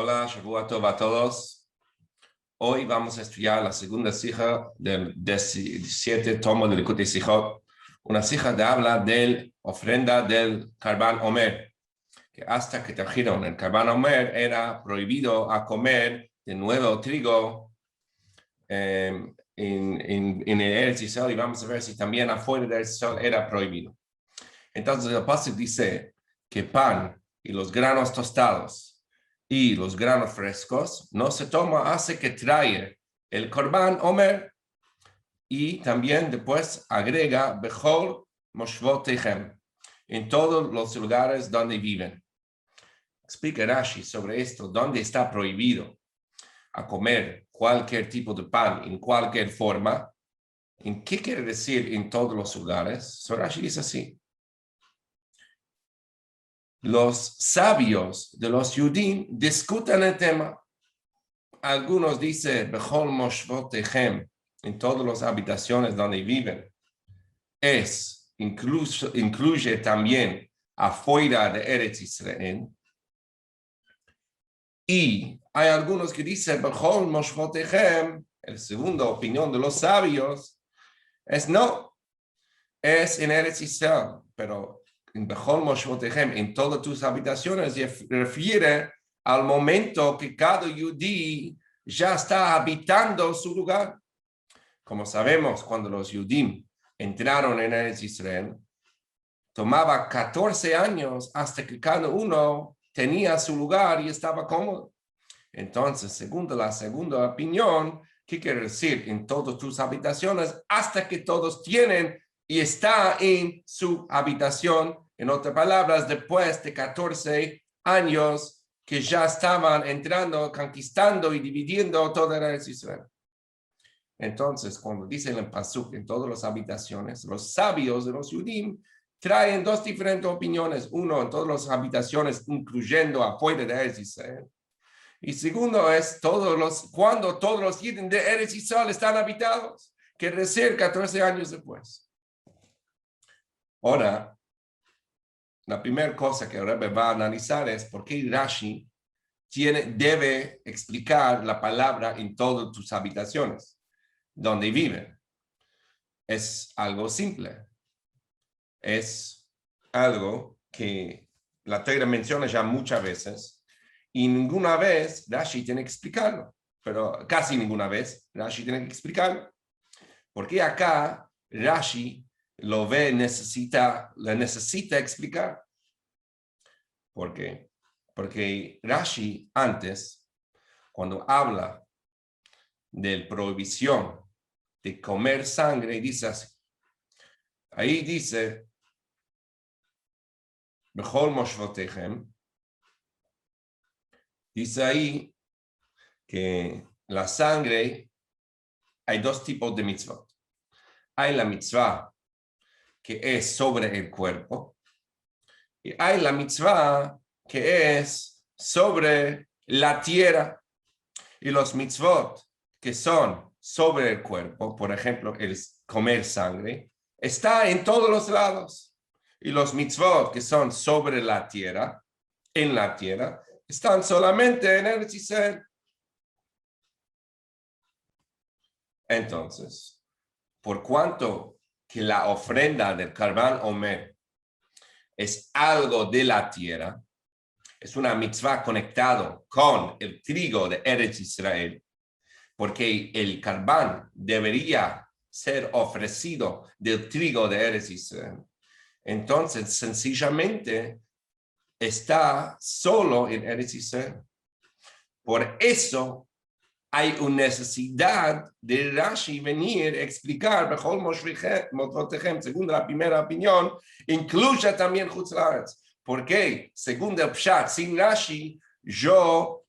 Hola, Shavua Tov a todos. Hoy vamos a estudiar la segunda sija del 17 tomo de Likutei Sijot. Una sija que habla de ofrenda del Karban Omer, que hasta que trajeron el Karban Omer era prohibido a comer de nuevo trigo en el Eretz Israel, y vamos a ver si también afuera del Eretz Israel era prohibido. Entonces el pasuk dice que pan y los granos tostados y los granos frescos no se toma hasta que trae el Korban Omer, y también después agrega Bechol Moshvotechem, en todos los lugares donde viven. Explica Rashi sobre esto, dónde está prohibido a comer cualquier tipo de pan en cualquier forma. ¿En qué quiere decir en todos los lugares? So Rashi dice así: los sabios de los Yudim discuten el tema. Algunos dicen, Bechol Moshvotechem, en todas las habitaciones donde viven. Incluye también afuera de Eretz Israel. Y hay algunos que dicen, Bechol Moshvotechem, la segunda opinión de los sabios, es no, es en Eretz Israel, pero en Bechol Moshvotechem, en todas tus habitaciones, se refiere al momento que cada Yudí ya está habitando su lugar. Como sabemos, cuando los Yudim entraron en Eretz Israel, tomaba 14 años hasta que cada uno tenía su lugar y estaba cómodo. Entonces, según la segunda opinión, ¿qué quiere decir? En todas tus habitaciones, hasta que todos tienen y está en su habitación. En otras palabras, después de 14 años que ya estaban entrando, conquistando y dividiendo toda la Israel. Entonces, cuando dicen el pasuk en todas las habitaciones, los sabios de los Yudim traen dos diferentes opiniones. Uno, en todas las habitaciones, incluyendo afuera de Eretz Israel. Y segundo es cuando todos los Yudim de Eretz Israel están habitados, que decir 14 años después. Ahora, la primera cosa que el Rebbe va a analizar es por qué Rashi debe explicar la palabra en todas tus habitaciones, donde viven. Es algo simple. Es algo que la Torah menciona ya muchas veces, y ninguna vez Rashi tiene que explicarlo, pero casi ninguna vez Rashi tiene que explicarlo. Porque acá Rashi lo ve, le necesita explicar. ¿Por qué? Porque Rashi antes, cuando habla de prohibición de comer sangre, dice así. Ahí dice, Bechol Moshvotechem, dice ahí que la sangre, hay dos tipos de mitzvot. Hay la mitzvah que es sobre el cuerpo, y hay la mitzvah que es sobre la tierra. Y los mitzvot que son sobre el cuerpo, por ejemplo, el comer sangre, está en todos los lados. Y los mitzvot que son sobre la tierra, en la tierra, están solamente en Eretz Israel. Entonces, por cuanto que la ofrenda del Karban Omer es algo de la tierra, es una mitzvah conectado con el trigo de Eretz Israel, porque el Karban debería ser ofrecido del trigo de Eretz Israel. Entonces, sencillamente, está solo en Eretz Israel. Por eso hay una necesidad de Rashi venir a explicar, Bechol Moshvotechem, según la primera opinión, incluye también Chutz La'aretz. Porque, según el Pshat, sin Rashi, yo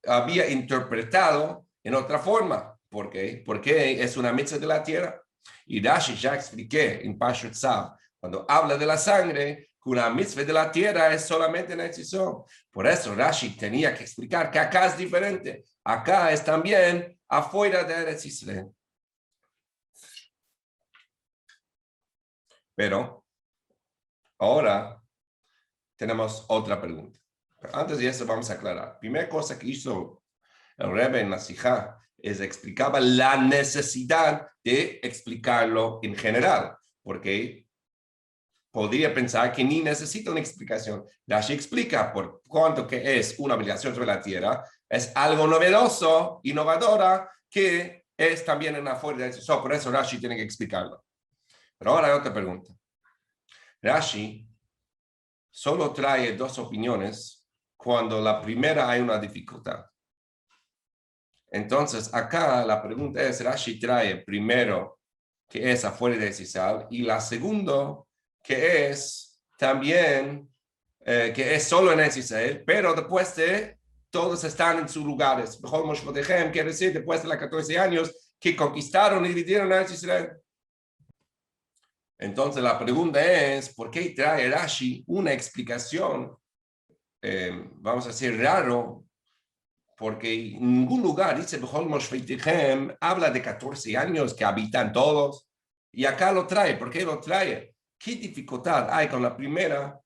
había interpretado en otra forma. ¿Por qué? Porque es una mitzvah de la tierra. Y Rashi ya expliqué en Pashat Tzav, cuando habla de la sangre, que una mitzvah de la tierra es solamente en Etzisón. Por eso Rashi tenía que explicar que acá es diferente. Acá es también afuera de Eretz Israel. Pero ahora tenemos otra pregunta. Pero antes de eso vamos a aclarar. Primera cosa que hizo el Rebbe en la Sijá es explicaba la necesidad de explicarlo en general, porque podría pensar que ni necesita una explicación. Rashi explica por cuanto que es una obligación sobre la tierra, es algo novedoso, innovadora, que es también una fuerza de decisión. Por eso Rashi tiene que explicarlo. Pero ahora hay otra pregunta. Rashi solo trae dos opiniones cuando la primera hay una dificultad. Entonces, acá la pregunta es, Rashi trae primero que es afuera de Sisal y la segunda que es también que es solo en Israel, pero después de todos están en sus lugares. Quiere decir después de los 14 años que conquistaron y dividieron a Israel. Entonces la pregunta es, ¿por qué trae Rashi una explicación, vamos a decir, raro? Porque en ningún lugar dice, habla de 14 años que habitan todos, y acá lo trae. ¿Por qué lo trae? ¿Qué dificultad hay con la primera?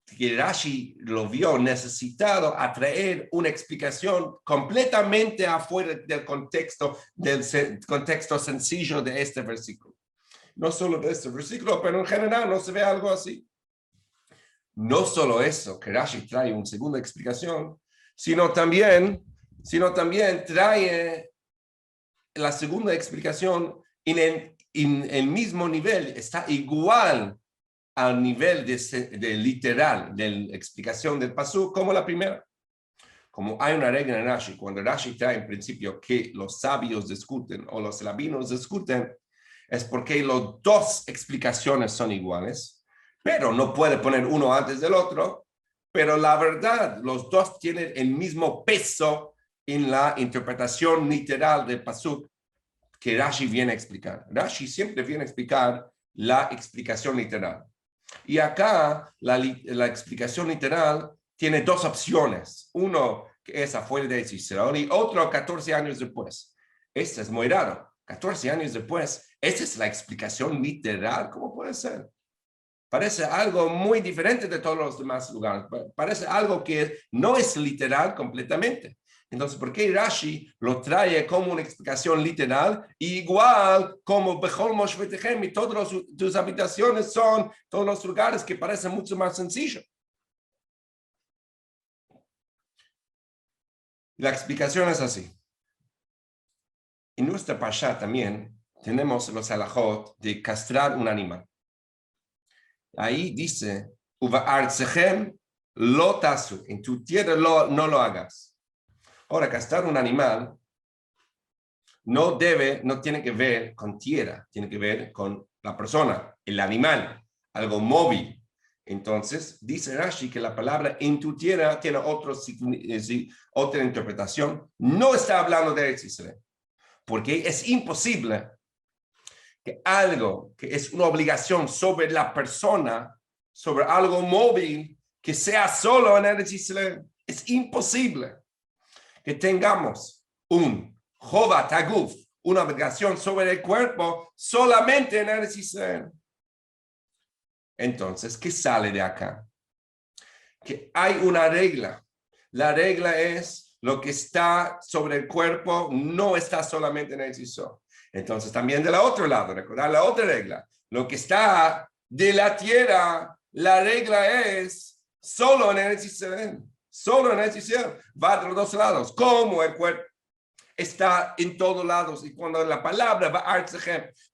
Que Rashi lo vio necesitado a traer una explicación completamente afuera del contexto sencillo de este versículo. No solo de este versículo, pero en general no se ve algo así. No solo eso, que Rashi trae una segunda explicación, sino también trae la segunda explicación en el mismo nivel, está igual al nivel de literal, de la explicación del pasú, como la primera. Como hay una regla en Rashi, cuando Rashi trae en principio que los sabios discuten o los rabinos discuten, es porque las dos explicaciones son iguales, pero no puede poner uno antes del otro, pero la verdad, los dos tienen el mismo peso en la interpretación literal del pasuk que Rashi viene a explicar. Rashi siempre viene a explicar la explicación literal. Y acá la explicación literal tiene dos opciones. Uno que es afuera de Israel y otro 14 años después. Este es muy raro. 14 años después, ¿esa es la explicación literal? ¿Cómo puede ser? Parece algo muy diferente de todos los demás lugares. Parece algo que no es literal completamente. Entonces, ¿por qué Rashi lo trae como una explicación literal? Igual como Bechol Moshvetechem y todas tus habitaciones son todos los lugares que parecen mucho más sencillos. La explicación es así. En nuestra pasha también tenemos los halajot de castrar un animal. Ahí dice, lo tasu, en tu tierra no lo hagas. Ahora, castrar un animal no tiene que ver con tierra, tiene que ver con la persona, el animal, algo móvil. Entonces, dice Rashi que la palabra en tu tierra tiene otra interpretación. No está hablando de Israel, porque es imposible que algo que es una obligación sobre la persona, sobre algo móvil, que sea solo en Eretz Israel. Es imposible que tengamos un Jovat Haguf, una obligación sobre el cuerpo, solamente en Eretz Israel. Entonces, ¿qué sale de acá? Que hay una regla. La regla es lo que está sobre el cuerpo no está solamente en Eretz Israel. Entonces, también del otro lado, recordar la otra regla. Lo que está de la tierra, la regla es solo en Eretz Israel. Solo en Eretz Israel. Va de los dos lados. Como el cuerpo está en todos lados. Y cuando la palabra va a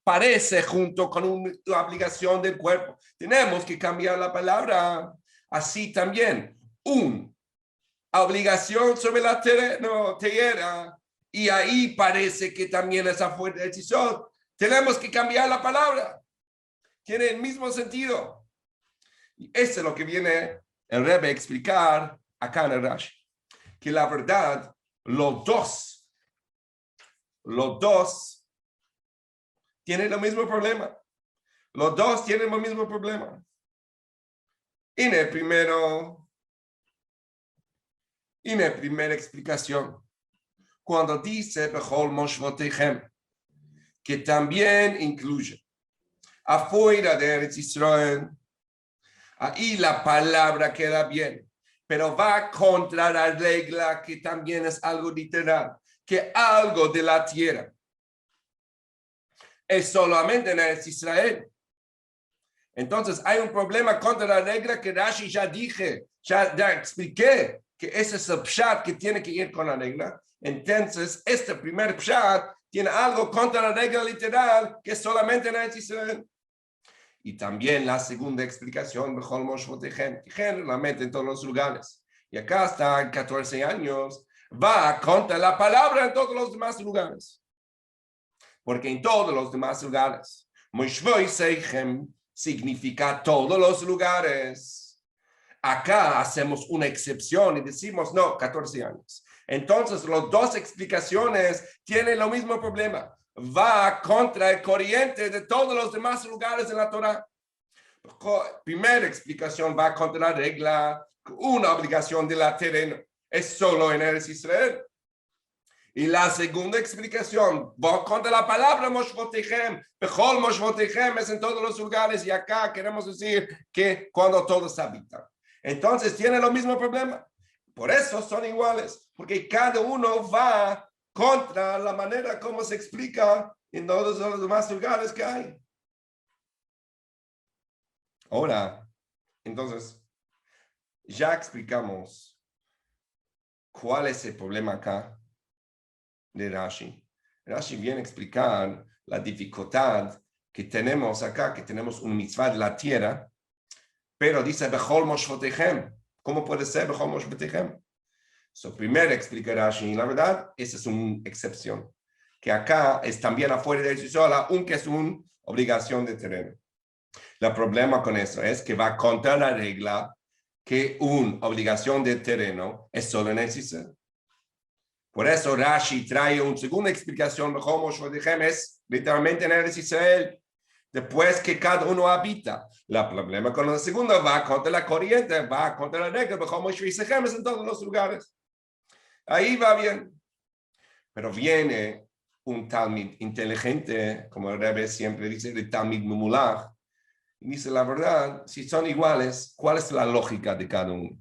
parece junto con una obligación del cuerpo, tenemos que cambiar la palabra. Así también, obligación sobre la tierra. Y ahí parece que también esa fuerte decisión. Tenemos que cambiar la palabra. Tiene el mismo sentido. Y eso es lo que viene el Rebbe a explicar acá en el Rashi. Que la verdad, los dos tienen el mismo problema. Los dos tienen el mismo problema. En la primera explicación, cuando dice Bechol Moshvotechem, que también incluye afuera de Eretz Israel, ahí la palabra queda bien, pero va contra la regla que también es algo literal, que algo de la tierra es solamente en Israel. Entonces hay un problema contra la regla que Rashi ya dije, ya expliqué que ese es el pshat que tiene que ir con la regla. Entonces este primer pshat tiene algo contra la regla literal que es solamente en Israel. Y también la segunda explicación, generalmente en todos los lugares. Y acá está 14 años, va contra la palabra en todos los demás lugares. Porque en todos los demás lugares, significa todos los lugares. Acá hacemos una excepción y decimos, no, 14 años. Entonces, las dos explicaciones tienen el mismo problema. Va contra el corriente de todos los demás lugares de la Torah. Primera explicación va contra la regla, una obligación de la terreno es solo en Eretz Israel. Y la segunda explicación va contra la palabra Moshvotechem, Bechol Moshvotechem es en todos los lugares y acá queremos decir que cuando todos habitan. Entonces tiene el mismo problema. Por eso son iguales, porque cada uno va contra la manera como se explica en todos los demás lugares que hay. Ahora, entonces, ya explicamos cuál es el problema acá de Rashi. Rashi viene a explicar la dificultad que tenemos acá, que tenemos un mitzvah de la tierra, pero dice, Bechol Moshvotechem. ¿Cómo puede ser Bechol Moshvotechem? Primero explica Rashi, la verdad, esa es una excepción, que acá es también afuera de Israel, aunque es una obligación de terreno. El problema con eso es que va contra la regla que una obligación de terreno es solo en Israel. Por eso Rashi trae una segunda explicación, es literalmente en Israel, después que cada uno habita. El problema con la segunda va contra la corriente, va contra la regla, es en todos los lugares. Ahí va bien. Pero viene un Talmid inteligente, como el Rebbe siempre dice, el Talmid Mumulach, y dice la verdad, si son iguales, ¿cuál es la lógica de cada uno?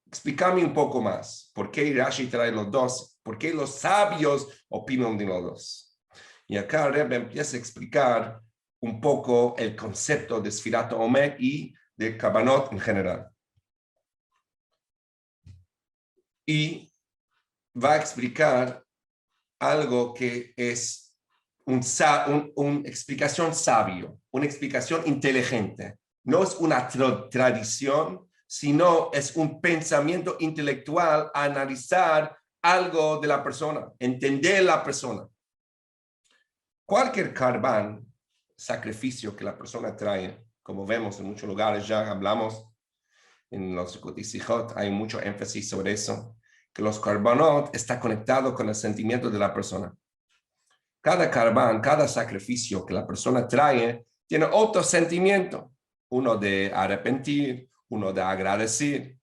Explícame un poco más. ¿Por qué Rashi trae los dos? ¿Por qué los sabios opinan de los dos? Y acá el Rebbe empieza a explicar un poco el concepto de Sfirat Omer y de Karbanot en general. Y va a explicar algo que es una explicación sabio, una explicación inteligente. No es una tradición, sino es un pensamiento intelectual a analizar algo de la persona, entender la persona. Cualquier carbán, sacrificio que la persona trae, como vemos en muchos lugares, ya hablamos en los Sikot, hay mucho énfasis sobre eso, que los carbanot está conectado con el sentimiento de la persona. Cada carbán, cada sacrificio que la persona trae, tiene otro sentimiento, uno de arrepentir, uno de agradecer.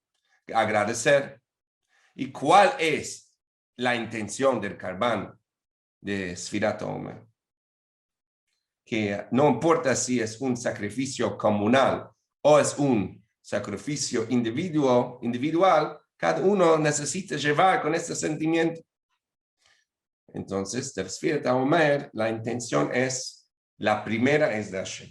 ¿Y cuál es la intención del carbán de Sfirat Omer? Que no importa si es un sacrificio comunal o es un sacrificio individual, cada uno necesita llevar con este sentimiento. Entonces, de Sfirat Omer, la intención es, la primera es de Hashem.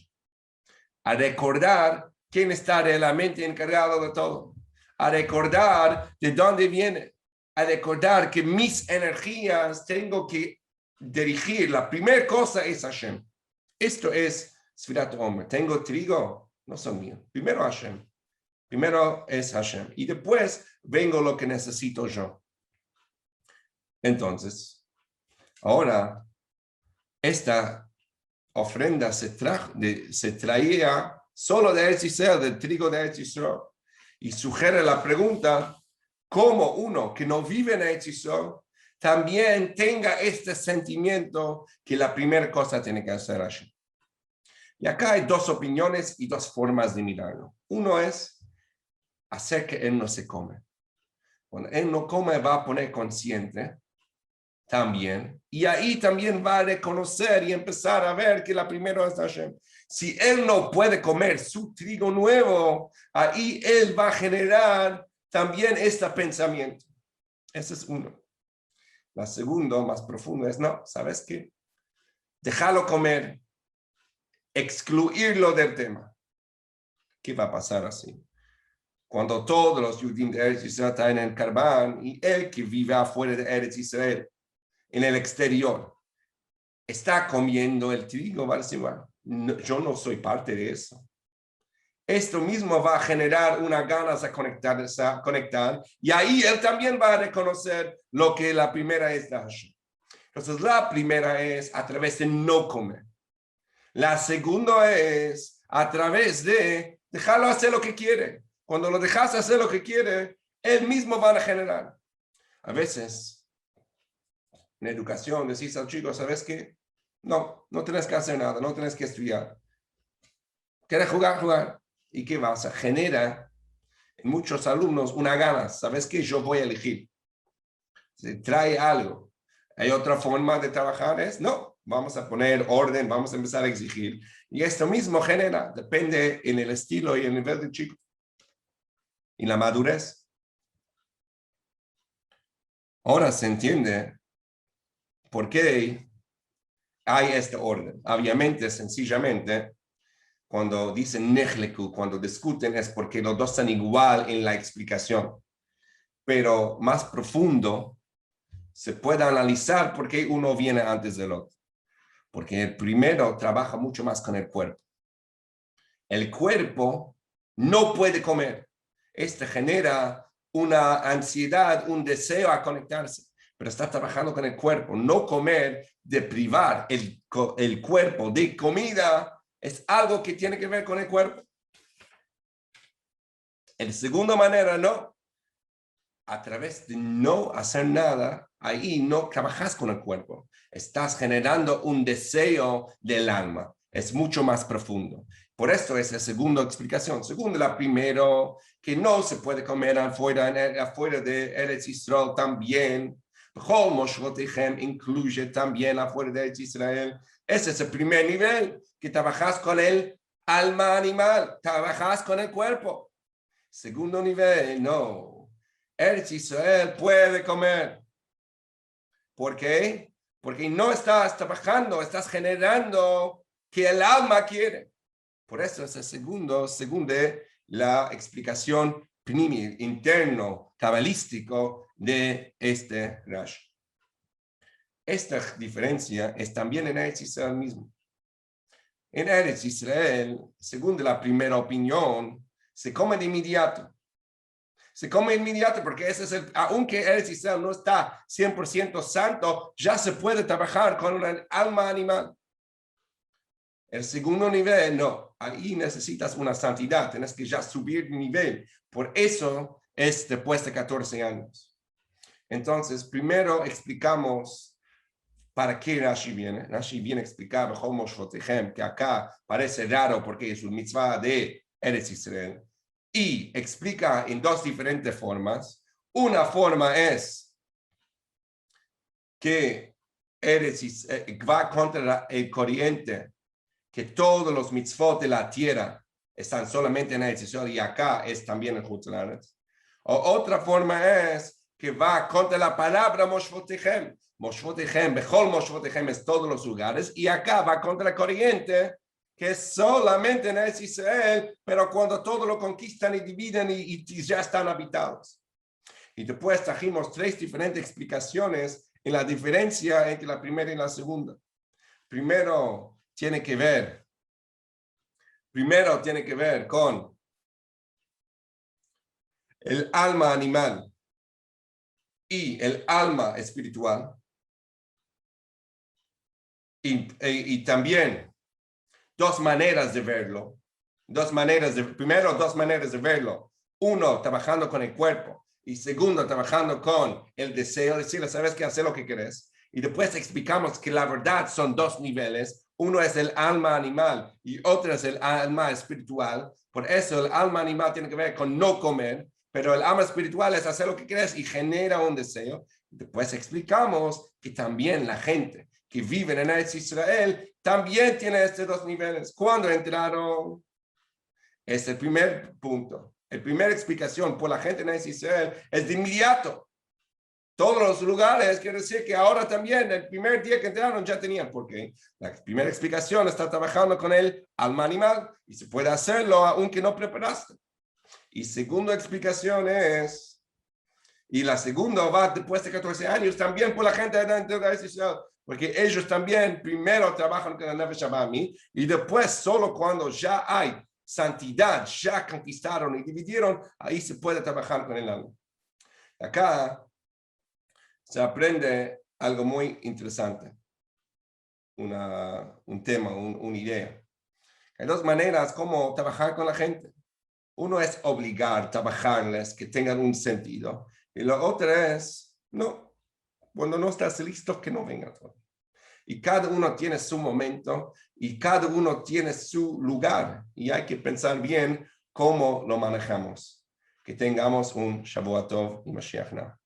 A recordar quién está realmente encargado de todo. A recordar de dónde viene. A recordar que mis energías tengo que dirigir. La primera cosa es Hashem. Esto es Sfirat Omer. Tengo trigo, no son míos. Primero Hashem. Primero es Hashem. Y después vengo lo que necesito yo. Entonces, ahora, esta ofrenda se traía solo de Eretz Israel, del trigo de Eretz Israel. Y sugiere la pregunta, ¿cómo uno que no vive en Eretz Israel también tenga este sentimiento que la primera cosa tiene que hacer Hashem? Y acá hay dos opiniones y dos formas de mirarlo. Uno es hacer que él no se come. Cuando él no come, va a poner consciente también. Y ahí también va a reconocer y empezar a ver que la primera es Hashem. Si él no puede comer su trigo nuevo, ahí él va a generar también este pensamiento. Ese es uno. La segunda, más profunda, es no, ¿sabes qué? Déjalo comer, excluirlo del tema. ¿Qué va a pasar así? Cuando todos los judíos de Eretz Israel están en el Carbán y él que vive afuera de Eretz Israel, en el exterior, está comiendo el trigo, va a decir, bueno, no, yo no soy parte de eso. Esto mismo va a generar una ganas de conectar y ahí él también va a reconocer lo que la primera es la Hashem. Entonces la primera es a través de no comer. La segunda es a través de dejarlo hacer lo que quiere. Cuando lo dejas hacer lo que quiere, él mismo va a generar. A veces, en educación, decís al chico, ¿sabes qué? No tienes que hacer nada, no tienes que estudiar. ¿Quieres jugar? Jugar. ¿Y qué vas a generar en muchos alumnos una gana? ¿Sabes qué? Yo voy a elegir. Se trae algo. ¿Hay otra forma de trabajar? No, vamos a poner orden, vamos a empezar a exigir. Y esto mismo genera, depende en el estilo y el nivel del chico. Y la madurez. Ahora se entiende por qué hay este orden. Obviamente, sencillamente, cuando dicen nechleku, cuando discuten, es porque los dos están igual en la explicación. Pero más profundo, se puede analizar por qué uno viene antes del otro. Porque el primero trabaja mucho más con el cuerpo. El cuerpo no puede comer. Esto genera una ansiedad, un deseo a conectarse, pero está trabajando con el cuerpo. No comer, de privar el cuerpo de comida, es algo que tiene que ver con el cuerpo. En segunda manera, no. A través de no hacer nada, ahí no trabajas con el cuerpo. Estás generando un deseo del alma. Es mucho más profundo. Por esto es la segunda explicación. Segunda, la primera, que no se puede comer afuera de Eretz Israel también. Bechol Moshvotechem incluye también afuera de Eretz Israel. Ese es el primer nivel, que trabajas con el alma animal, trabajas con el cuerpo. Segundo nivel, no. Eretz Israel puede comer. ¿Por qué? Porque no estás trabajando, estás generando que el alma quiere. Por eso es el segunda, la explicación interno, cabalístico de este Rashi. Esta diferencia es también en Eretz Israel mismo. En Eretz Israel, según la primera opinión, se come de inmediato. Se come inmediato porque ese es aunque Eretz Israel no está 100% santo, ya se puede trabajar con un alma animal. El segundo nivel, no, ahí necesitas una santidad, tienes que ya subir de nivel. Por eso es después de 14 años. Entonces, primero explicamos para qué Rashi viene. Rashi viene a explicar que acá parece raro porque es un mitzvah de Eretz Israel. Y explica en dos diferentes formas. Una forma es que va contra el corriente, que todos los mitzvot de la tierra están solamente en Eretz Israel y acá es también en Chutz La'aretz. O otra forma es que va contra la palabra Moshvotechem. Moshvotechem, Bechol Moshvotechem es todos los lugares y acá va contra la corriente que es solamente en Eretz Israel, pero cuando todos lo conquistan y dividen y ya están habitados. Y después trajimos tres diferentes explicaciones en la diferencia entre la primera y la segunda. Primero tiene que ver con el alma animal y el alma espiritual. Y también dos maneras de verlo. Primero, dos maneras de verlo. Uno, trabajando con el cuerpo. Y segundo, trabajando con el deseo, decirle, sabes que hacer lo que querés. Y después explicamos que la verdad son dos niveles. Uno es el alma animal y otro es el alma espiritual. Por eso el alma animal tiene que ver con no comer, pero el alma espiritual es hacer lo que quieres y genera un deseo. Después explicamos que también la gente que vive en Eretz Israel también tiene estos dos niveles. ¿Cuándo entraron? Es el primer punto. La primera explicación por la gente en Israel es de inmediato. Todos los lugares, quiere decir que ahora también, el primer día que entraron ya tenían, porque la primera explicación está trabajando con el alma animal y se puede hacerlo aunque no preparaste. Y segunda explicación es, y la segunda va después de 14 años también por la gente dentro de Israel, porque ellos también primero trabajan con el Nefesh Abami y después solo cuando ya hay santidad, ya conquistaron y dividieron, ahí se puede trabajar con el alma. Acá se aprende algo muy interesante, un tema, una idea. Hay dos maneras como trabajar con la gente. Uno es obligar, trabajarles, que tengan un sentido. Y la otra es, no, cuando no estás listo, que no vengan. Y cada uno tiene su momento y cada uno tiene su lugar. Y hay que pensar bien cómo lo manejamos. Que tengamos un Shavuot Tov y Mashiach Na.